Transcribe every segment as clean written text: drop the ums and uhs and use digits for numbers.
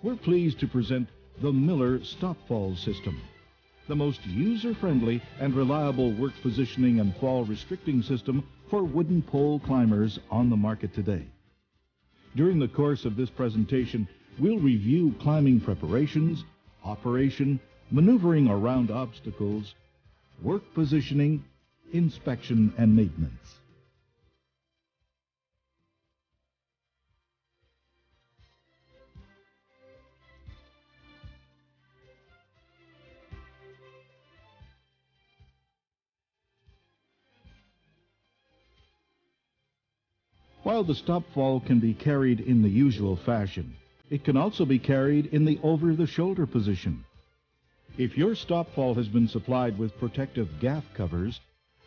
We're pleased to present the Miller StopFall system, the most user-friendly and reliable work positioning and fall restricting system for wooden pole climbers on the market today. During the course of this presentation, we'll review climbing preparations, operation, maneuvering around obstacles, work positioning, inspection, and maintenance. While the StopFall can be carried in the usual fashion, it can also be carried in the over-the-shoulder position. If your StopFall has been supplied with protective gaff covers,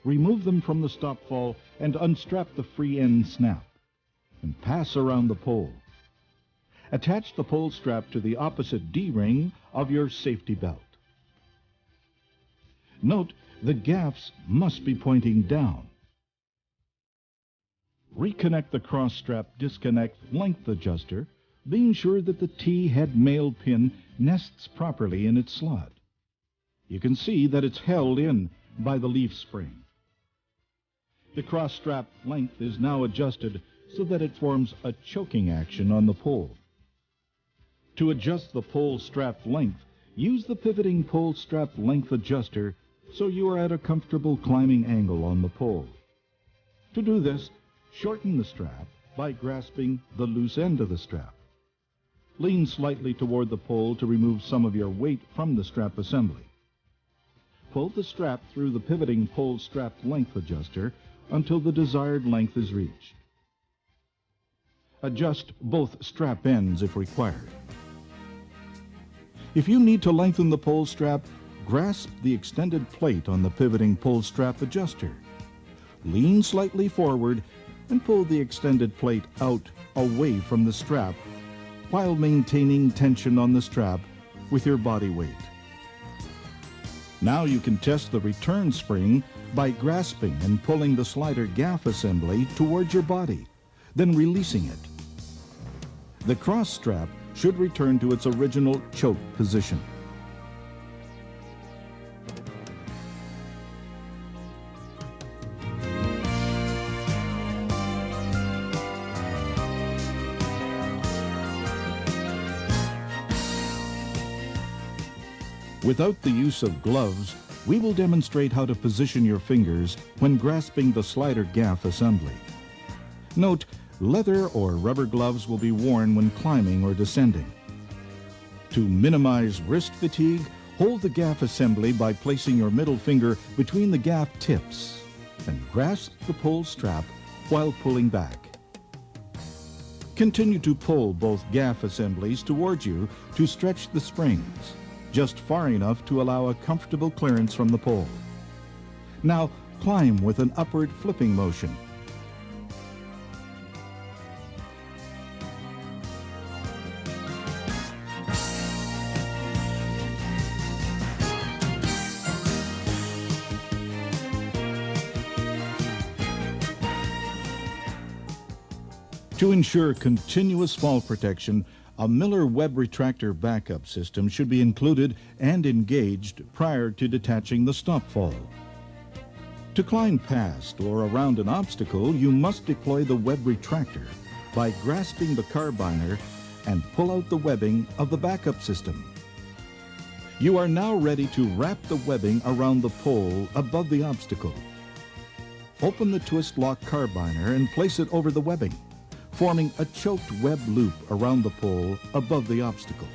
remove them from the StopFall and unstrap the free end snap and pass around the pole. Attach the pole strap to the opposite D-ring of your safety belt. Note, the gaffs must be pointing down. Reconnect the cross-strap disconnect length adjuster, being sure that the T-head male pin nests properly in its slot. You can see that it's held in by the leaf spring. The cross-strap length is now adjusted so that it forms a choking action on the pole. To adjust the pole strap length, use the pivoting pole strap length adjuster so you are at a comfortable climbing angle on the pole. To do this, shorten the strap by grasping the loose end of the strap. Lean slightly toward the pole to remove some of your weight from the strap assembly. Pull the strap through the pivoting pole strap length adjuster until the desired length is reached. Adjust both strap ends if required. If you need to lengthen the pole strap, grasp the extended plate on the pivoting pole strap adjuster. Lean slightly forward and pull the extended plate out away from the strap while maintaining tension on the strap with your body weight. Now you can test the return spring by grasping and pulling the slider gaff assembly towards your body, then releasing it. The cross strap should return to its original choke position. Without the use of gloves, we will demonstrate how to position your fingers when grasping the slider gaff assembly. Note, leather or rubber gloves will be worn when climbing or descending. To minimize wrist fatigue, hold the gaff assembly by placing your middle finger between the gaff tips and grasp the pole strap while pulling back. Continue to pull both gaff assemblies towards you to stretch the springs, just far enough to allow a comfortable clearance from the pole. Now climb with an upward flipping motion. To ensure continuous fall protection, a Miller web retractor backup system should be included and engaged prior to detaching the StopFall. To climb past or around an obstacle, you must deploy the web retractor by grasping the carbiner and pull out the webbing of the backup system. You are now ready to wrap the webbing around the pole above the obstacle. Open the twist lock carbiner and place it over the webbing, forming a choked web loop around the pole above the obstacle.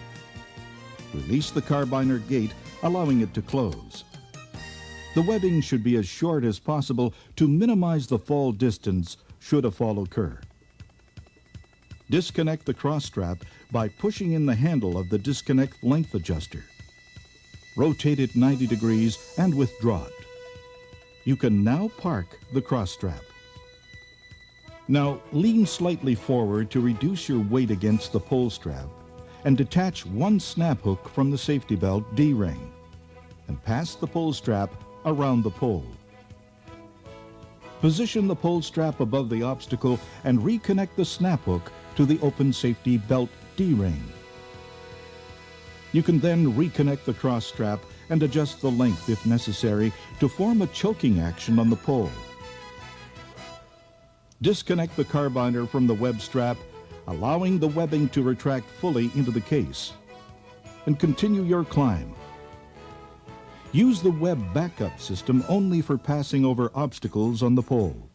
Release the carbiner gate, allowing it to close. The webbing should be as short as possible to minimize the fall distance should a fall occur. Disconnect the cross strap by pushing in the handle of the disconnect length adjuster. Rotate it 90 degrees and withdraw it. You can now park the cross strap. Now lean slightly forward to reduce your weight against the pole strap and detach one snap hook from the safety belt D-ring and pass the pole strap around the pole. Position the pole strap above the obstacle and reconnect the snap hook to the open safety belt D-ring. You can then reconnect the cross strap and adjust the length if necessary to form a choking action on the pole. Disconnect the carbinder from the web strap, allowing the webbing to retract fully into the case, and continue your climb. Use the web backup system only for passing over obstacles on the pole.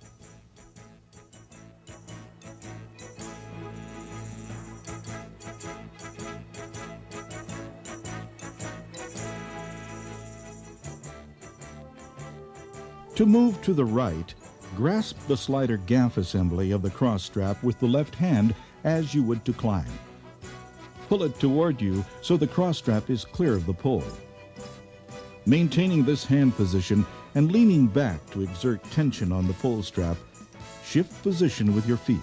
To move to the right, grasp the slider gaff assembly of the cross strap with the left hand as you would to climb. Pull it toward you so the cross strap is clear of the pole. Maintaining this hand position and leaning back to exert tension on the pole strap, shift position with your feet.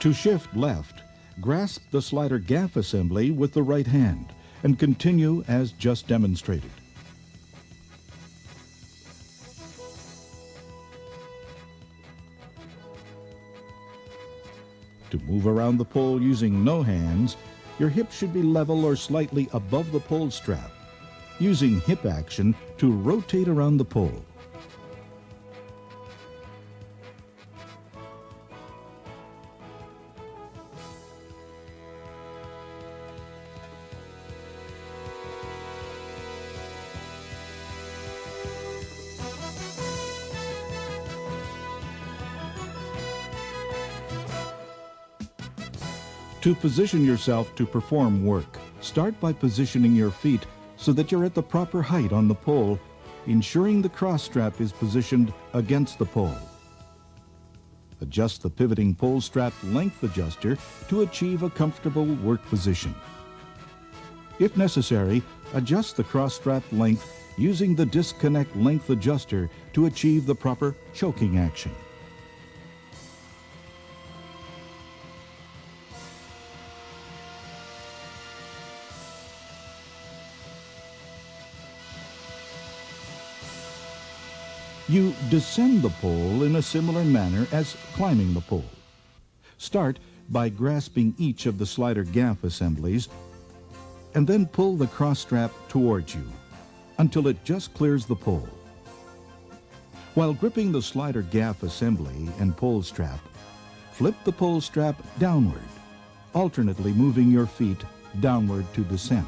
To shift left, grasp the slider gaff assembly with the right hand and continue as just demonstrated. To move around the pole using no hands, your hips should be level or slightly above the pole strap, using hip action to rotate around the pole. To position yourself to perform work, start by positioning your feet so that you're at the proper height on the pole, ensuring the cross strap is positioned against the pole. Adjust the pivoting pole strap length adjuster to achieve a comfortable work position. If necessary, adjust the cross strap length using the disconnect length adjuster to achieve the proper choking action. You descend the pole in a similar manner as climbing the pole. Start by grasping each of the slider gaff assemblies and then pull the cross strap towards you until it just clears the pole. While gripping the slider gaff assembly and pole strap, flip the pole strap downward, alternately moving your feet downward to descend.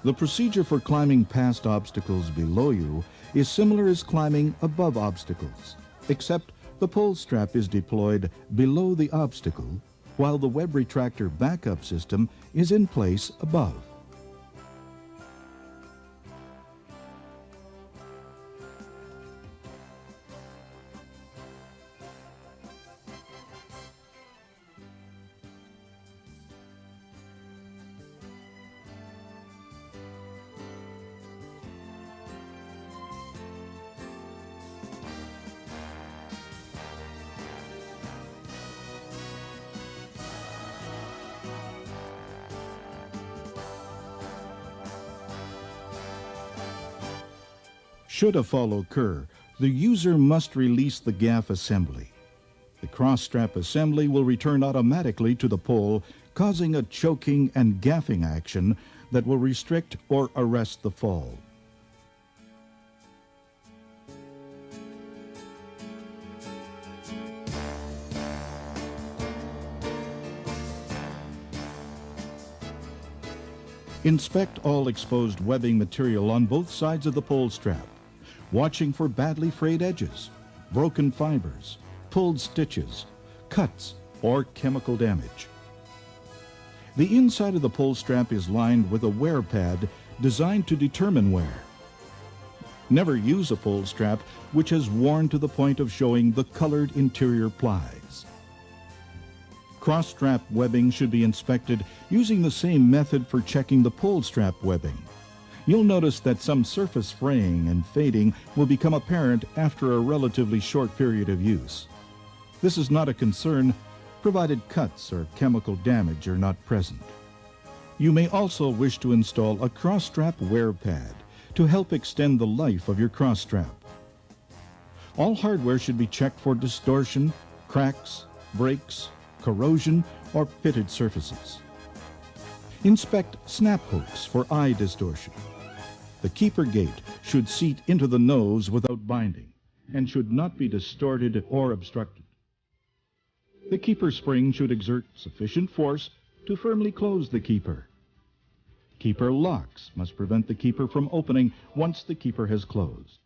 The procedure for climbing past obstacles below you is similar as climbing above obstacles, except the pole strap is deployed below the obstacle, while the web retractor backup system is in place above. Should a fall occur, the user must release the gaff assembly. The cross strap assembly will return automatically to the pole, causing a choking and gaffing action that will restrict or arrest the fall. Inspect all exposed webbing material on both sides of the pole strap, watching for badly frayed edges, broken fibers, pulled stitches, cuts, or chemical damage. The inside of the pole strap is lined with a wear pad designed to determine wear. Never use a pole strap which has worn to the point of showing the colored interior plies. Cross-strap webbing should be inspected using the same method for checking the pole strap webbing. You'll notice that some surface fraying and fading will become apparent after a relatively short period of use. This is not a concern, provided cuts or chemical damage are not present. You may also wish to install a cross-strap wear pad to help extend the life of your cross-strap. All hardware should be checked for distortion, cracks, breaks, corrosion, or pitted surfaces. Inspect snap hooks for eye distortion. The keeper gate should seat into the nose without binding and should not be distorted or obstructed. The keeper spring should exert sufficient force to firmly close the keeper. Keeper locks must prevent the keeper from opening once the keeper has closed.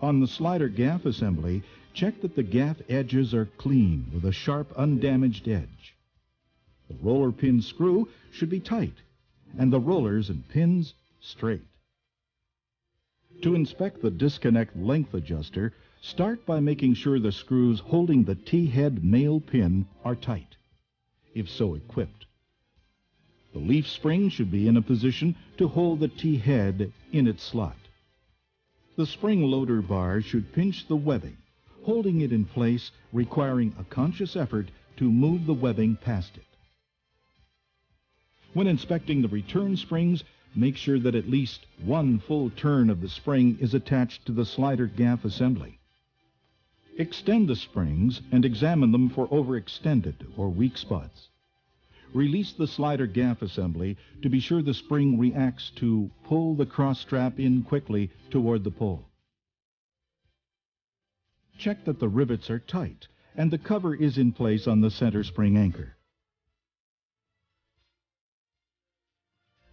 On the slider gaff assembly, check that the gaff edges are clean with a sharp, undamaged edge. The roller pin screw should be tight and the rollers and pins straight. To inspect the disconnect length adjuster, start by making sure the screws holding the T-head male pin are tight, if so equipped. The leaf spring should be in a position to hold the T-head in its slot. The spring loader bar should pinch the webbing, holding it in place, requiring a conscious effort to move the webbing past it. When inspecting the return springs, make sure that at least one full turn of the spring is attached to the slider gaff assembly. Extend the springs and examine them for overextended or weak spots. Release the slider gaff assembly to be sure the spring reacts to pull the cross strap in quickly toward the pole. Check that the rivets are tight and the cover is in place on the center spring anchor.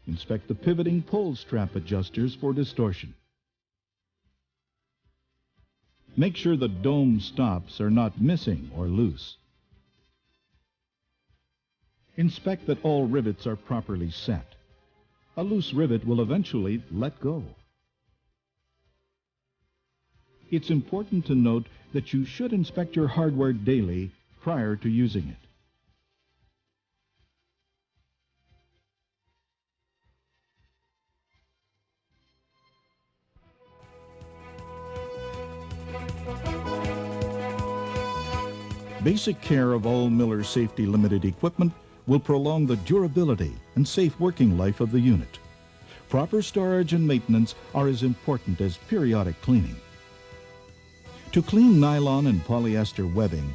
Inspect the pivoting pull strap adjusters for distortion. Make sure the dome stops are not missing or loose. Inspect that all rivets are properly set. A loose rivet will eventually let go. It's important to note that you should inspect your hardware daily prior to using it. Basic care of all Miller Safety Limited equipment will prolong the durability and safe working life of the unit. Proper storage and maintenance are as important as periodic cleaning. To clean nylon and polyester webbing,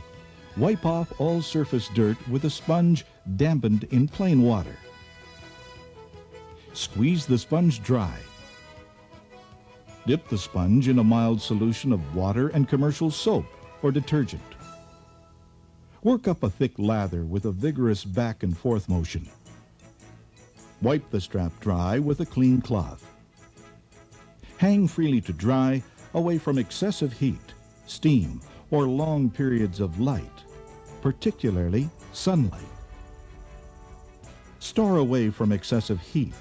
wipe off all surface dirt with a sponge dampened in plain water. Squeeze the sponge dry. Dip the sponge in a mild solution of water and commercial soap or detergent. Work up a thick lather with a vigorous back and forth motion. Wipe the strap dry with a clean cloth. Hang freely to dry, away from excessive heat, steam, or long periods of light, particularly sunlight. Store away from excessive heat,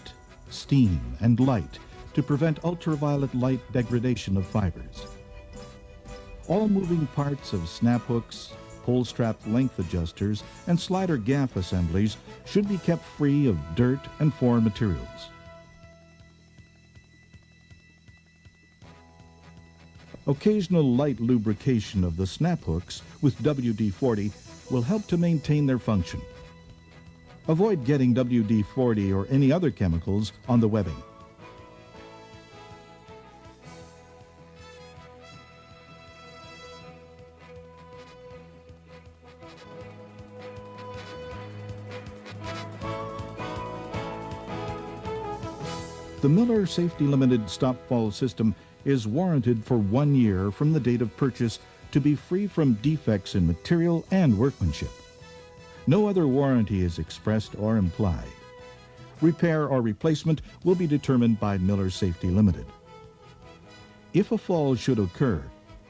steam, and light to prevent ultraviolet light degradation of fibers. All moving parts of snap hooks, pull strap length adjusters, and slider gaff assemblies should be kept free of dirt and foreign materials. Occasional light lubrication of the snap hooks with WD-40 will help to maintain their function. Avoid getting WD-40 or any other chemicals on the webbing. The Miller Safety Limited StopFall system is warranted for 1 year from the date of purchase to be free from defects in material and workmanship. No other warranty is expressed or implied. Repair or replacement will be determined by Miller Safety Limited. If a fall should occur,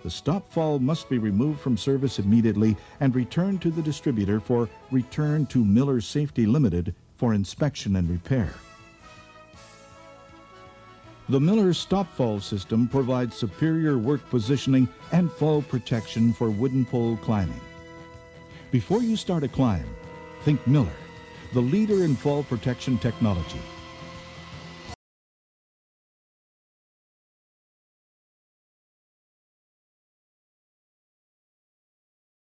the StopFall must be removed from service immediately and returned to the distributor for return to Miller Safety Limited for inspection and repair. The Miller StopFall system provides superior work positioning and fall protection for wooden pole climbing. Before you start a climb, think Miller, the leader in fall protection technology.